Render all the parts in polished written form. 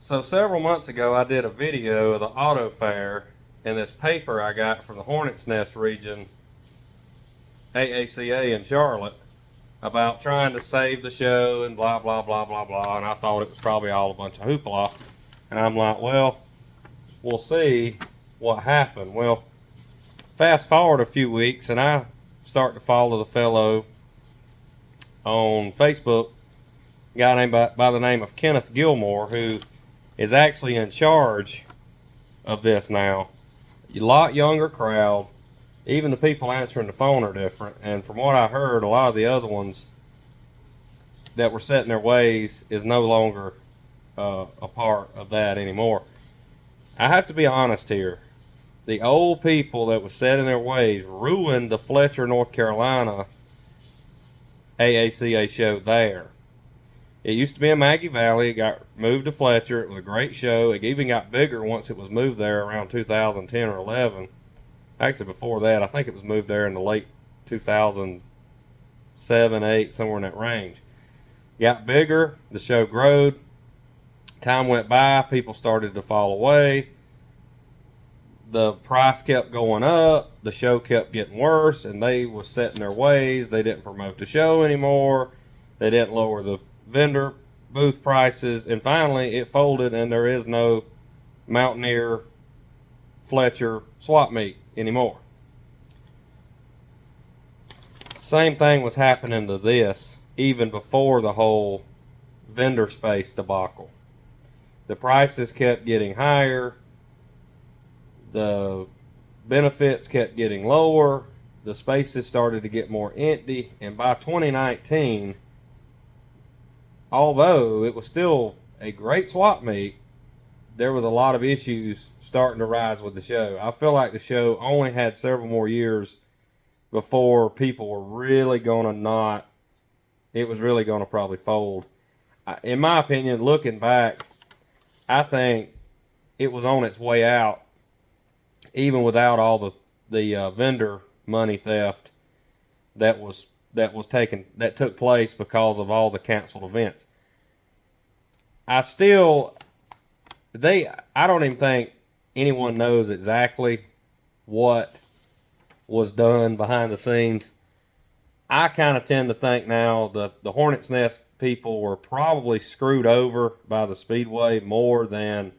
So several months ago, I did a video of the auto fair and this paper I got from the Hornet's Nest region, AACA in Charlotte, about trying to save the show and blah, blah, blah, blah, blah. And I thought it was probably all a bunch of hoopla. And I'm like, well, we'll see what happened. Well, fast forward a few weeks and I start to follow the fellow on Facebook, a guy named by the name of Kenneth Gilmore, who is actually in charge of this now. A lot younger crowd. Even the people answering the phone are different. And from what I heard, a lot of the other ones that were set in their ways is no longer a part of that anymore. I have to be honest here. The old people that was set in their ways ruined the Fletcher, North Carolina AACA show there. It used to be in Maggie Valley. It got moved to Fletcher. It was a great show. It even got bigger once it was moved there around 2010 or 11. Actually, before that, I think it was moved there in the late 2007, 8, somewhere in that range. Got bigger. The show growed. Time went by. People started to fall away. The price kept going up. The show kept getting worse, and they was set in their ways. They didn't promote the show anymore. They didn't lower the vendor booth prices, and finally it folded, and there is no Mountaineer Fletcher swap meet anymore. Same thing was happening to this even before the whole vendor space debacle. The prices kept getting higher, the benefits kept getting lower, the spaces started to get more empty, and by 2019, although it was still a great swap meet, there was a lot of issues starting to rise with the show. I feel like the show only had several more years before people were really going to it was really going to probably fold. In my opinion, looking back, I think it was on its way out, even without all the vendor money theft that took place because of all the canceled events. I don't even think anyone knows exactly what was done behind the scenes. I kind of tend to think now the Hornet's Nest people were probably screwed over by the Speedway more than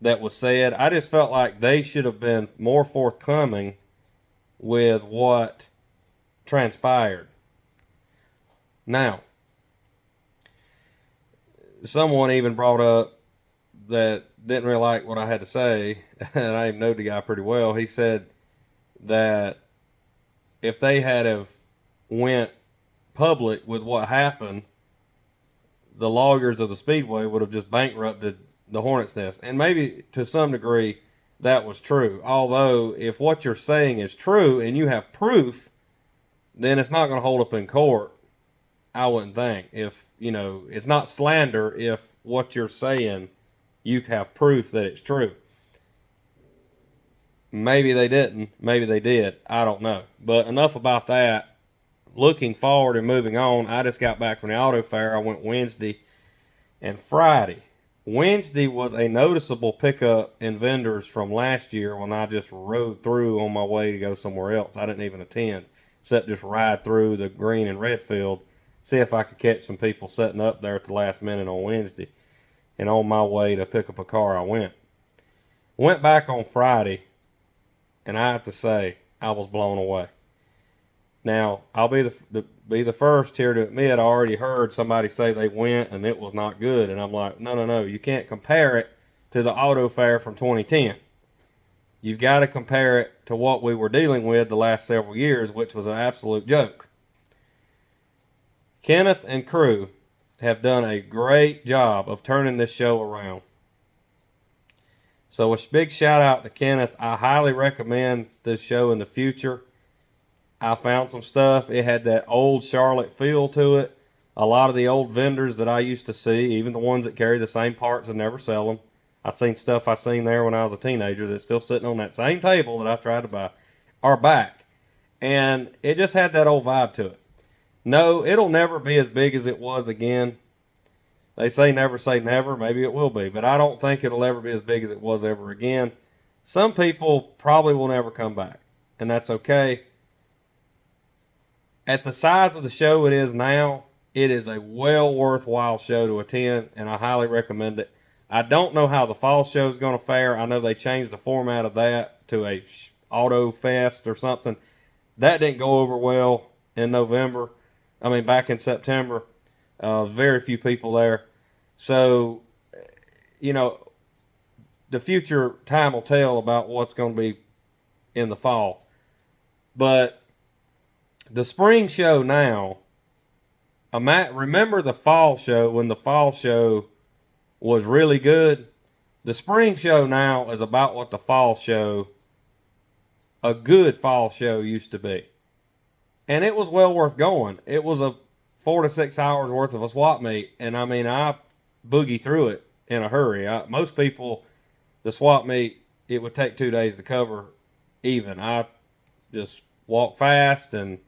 that was said. I just felt like they should have been more forthcoming with what transpired. Now, someone even brought up that didn't really like what I had to say, and I even know the guy pretty well. He said that if they had have went public with what happened, the lawyers of the Speedway would have just bankrupted the Hornet's Nest. And maybe to some degree that was true. Although if what you're saying is true and you have proof, then it's not going to hold up in court, I wouldn't think. If, it's not slander if what you're saying, you have proof that it's true. Maybe they didn't. Maybe they did. I don't know. But enough about that. Looking forward and moving on, I just got back from the auto fair. I went Wednesday and Friday. Wednesday was a noticeable pickup in vendors from last year when I just rode through on my way to go somewhere else. I didn't even attend, except just ride through the green and red field, see if I could catch some people setting up there at the last minute on Wednesday. And on my way to pick up a car, I went back on Friday, and I have to say, I was blown away. Now, I'll be the first here to admit I already heard somebody say they went and it was not good. And I'm like, no. You can't compare it to the auto fair from 2010. You've got to compare it to what we were dealing with the last several years, which was an absolute joke. Kenneth and crew have done a great job of turning this show around. So a big shout out to Kenneth. I highly recommend this show in the future. I found some stuff. It had that old Charlotte feel to it. A lot of the old vendors that I used to see, even the ones that carry the same parts and never sell them. I seen stuff I seen there when I was a teenager that's still sitting on that same table that I tried to buy, are back. And it just had that old vibe to it. No, it'll never be as big as it was again. They say never. Maybe it will be, but I don't think it'll ever be as big as it was ever again. Some people probably will never come back, and that's okay. At the size of the show it is now, it is a well worthwhile show to attend, and I highly recommend it. I don't know how the fall show is going to fare. I know they changed the format of that to a auto fest or something. That didn't go over well in November. I mean, back in September. Very few people there. So, you know, the future time will tell about what's going to be in the fall. But the spring show now, remember the fall show when the fall show was really good? The spring show now is about what the fall show, a good fall show, used to be. And it was well worth going. It was a 4 to 6 hours worth of a swap meet. And I mean, I boogie through it in a hurry. Most people, the swap meet, it would take 2 days to cover even. I just walk fast and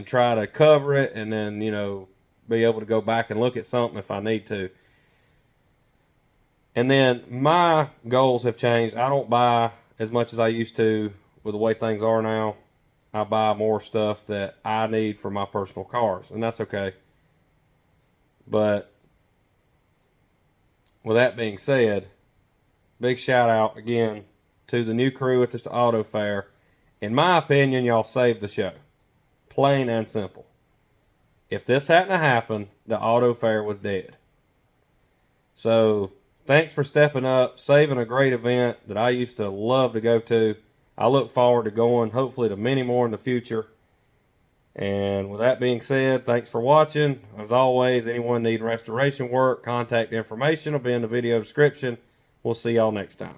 try to cover it, and then, you know, be able to go back and look at something if I need to. And then my goals have changed. I don't buy as much as I used to with the way things are now. I buy more stuff that I need for my personal cars, and that's okay. But with that being said, big shout out again to the new crew at this auto fair. In my opinion, y'all saved the show. Plain and simple. If this hadn't happened, the auto fair was dead. So thanks for stepping up, saving a great event that I used to love to go to. I look forward to going, hopefully, to many more in the future. And with that being said, thanks for watching. As always, anyone needing restoration work, contact information will be in the video description. We'll see y'all next time.